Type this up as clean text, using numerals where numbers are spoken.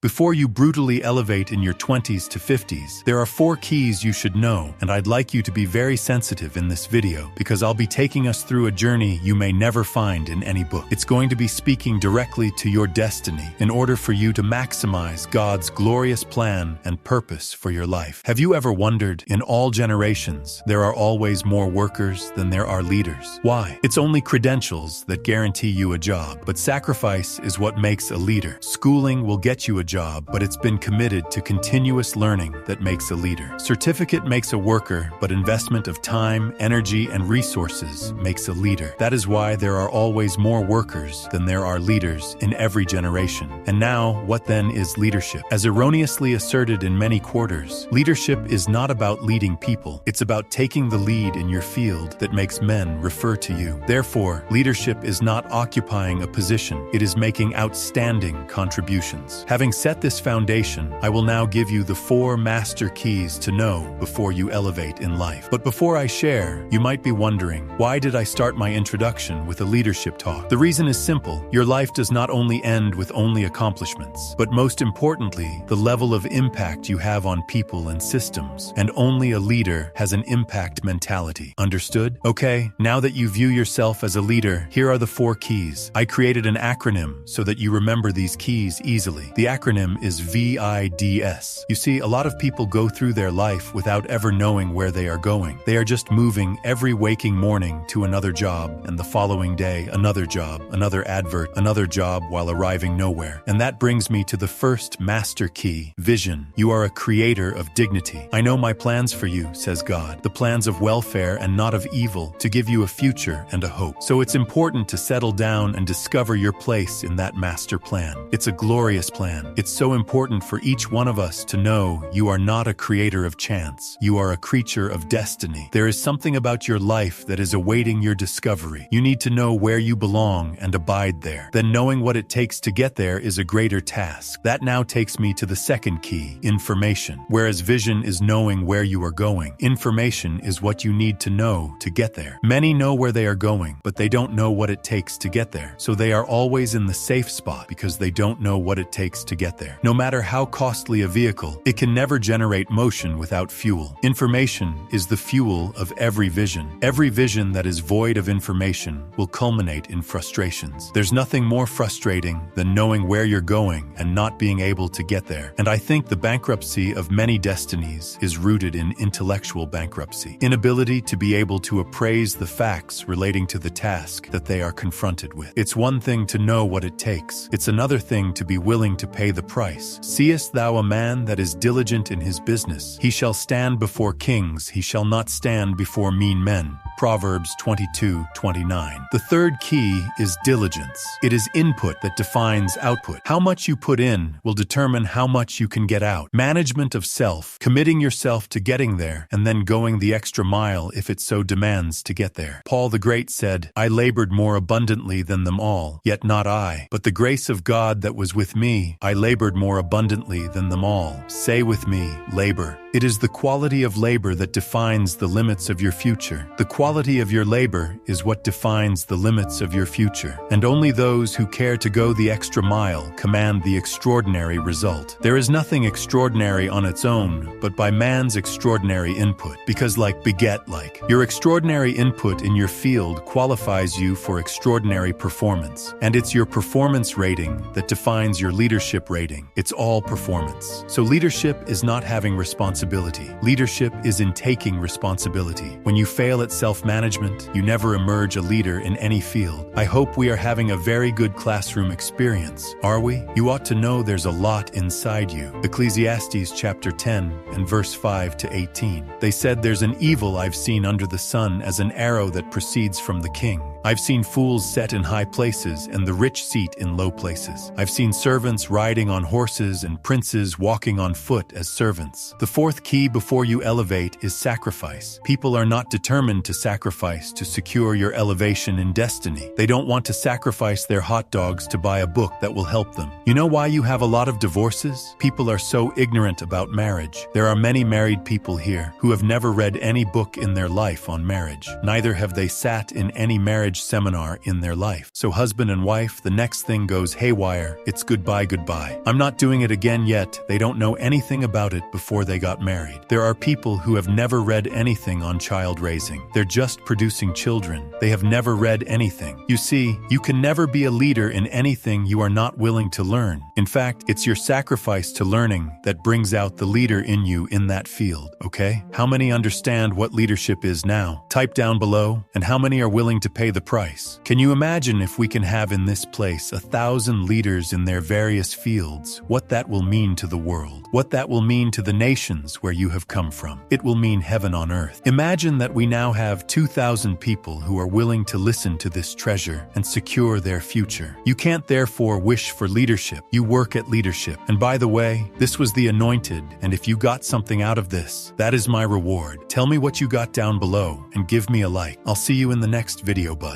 Before you brutally elevate in your 20s to 50s, there are 4 keys you should know, and I'd like you to be very sensitive in this video because I'll be taking us through a journey you may never find in any book. It's going to be speaking directly to your destiny in order for you to maximize God's glorious plan and purpose for your life. Have you ever wondered, in all generations, there are always more workers than there are leaders? Why? It's only credentials that guarantee you a job, but sacrifice is what makes a leader. Schooling will get you a job, but it's been committed to continuous learning that makes a leader. Certificate makes a worker, but investment of time, energy, and resources makes a leader. That is why there are always more workers than there are leaders in every generation. And now, what then is leadership? As erroneously asserted in many quarters, leadership is not about leading people. It's about taking the lead in your field that makes men refer to you. Therefore, leadership is not occupying a position. It is making outstanding contributions. Having set this foundation, I will now give you the 4 master keys to know before you elevate in life. But before I share, you might be wondering, why did I start my introduction with a leadership talk? The reason is simple. Your life does not only end with only accomplishments, but most importantly, the level of impact you have on people and systems. And only a leader has an impact mentality. Understood? Okay, now that you view yourself as a leader, here are the 4 keys. I created an acronym so that you remember these keys easily. The acronym is VIDS. You see, a lot of people go through their life without ever knowing where they are going. They are just moving every waking morning to another job, and the following day, another job, another advert, another job while arriving nowhere. And that brings me to the first master key, vision. You are a creator of dignity. I know my plans for you, says God, the plans of welfare and not of evil, to give you a future and a hope. So it's important to settle down and discover your place in that master plan. It's a glorious plan. It's so important for each one of us to know you are not a creator of chance. You are a creature of destiny. There is something about your life that is awaiting your discovery. You need to know where you belong and abide there. Then knowing what it takes to get there is a greater task. That now takes me to the second key, information. Whereas vision is knowing where you are going, information is what you need to know to get there. Many know where they are going, but they don't know what it takes to get there. So they are always in the safe spot because they don't know what it takes to get there. No matter how costly a vehicle, it can never generate motion without fuel. Information is the fuel of every vision. Every vision that is void of information will culminate in frustrations. There's nothing more frustrating than knowing where you're going and not being able to get there. And I think the bankruptcy of many destinies is rooted in intellectual bankruptcy. Inability to be able to appraise the facts relating to the task that they are confronted with. It's one thing to know what it takes. It's another thing to be willing to pay the price. Seest thou a man that is diligent in his business? He shall stand before kings, he shall not stand before mean men. Proverbs 22:29. The third key is diligence. It is input that defines output. How much you put in will determine how much you can get out. Management of self, committing yourself to getting there, and then going the extra mile if it so demands to get there. Paul the Great said, I labored more abundantly than them all, yet not I, but the grace of God that was with me. I labored more abundantly than them all. Say with me, labor. It is the quality of labor that defines the limits of your future. The quality of your labor is what defines the limits of your future. And only those who care to go the extra mile command the extraordinary result. There is nothing extraordinary on its own, but by man's extraordinary input. Because your extraordinary input in your field qualifies you for extraordinary performance. And it's your performance rating that defines your leadership rating. It's all performance. So leadership is not having responsibility. Leadership is in taking responsibility. When you fail at self-management, you never emerge a leader in any field. I hope we are having a very good classroom experience. Are we? You ought to know there's a lot inside you. Ecclesiastes chapter 10 and verse 5 to 18. They said there's an evil I've seen under the sun as an arrow that proceeds from the king. I've seen fools set in high places and the rich seat in low places. I've seen servants riding on horses and princes walking on foot as servants. The fourth key before you elevate is sacrifice. People are not determined to sacrifice to secure your elevation in destiny. They don't want to sacrifice their hot dogs to buy a book that will help them. You know why you have a lot of divorces? People are so ignorant about marriage. There are many married people here who have never read any book in their life on marriage. Neither have they sat in any marriage marriage seminar in their life. So husband and wife, the next thing goes haywire. It's goodbye, goodbye. I'm not doing it again yet. They don't know anything about it before they got married. There are people who have never read anything on child raising. They're just producing children. They have never read anything. You see, you can never be a leader in anything you are not willing to learn. In fact, it's your sacrifice to learning that brings out the leader in you in that field, okay? How many understand what leadership is now? Type down below, and how many are willing to pay the price? Can you imagine if we can have in this place 1,000 leaders in their various fields, what that will mean to the world? What that will mean to the nations where you have come from? It will mean heaven on earth. Imagine that we now have 2,000 people who are willing to listen to this treasure and secure their future. You can't therefore wish for leadership. You work at leadership. And by the way, this was the anointed, and if you got something out of this, that is my reward. Tell me what you got down below and give me a like. I'll see you in the next video, bud.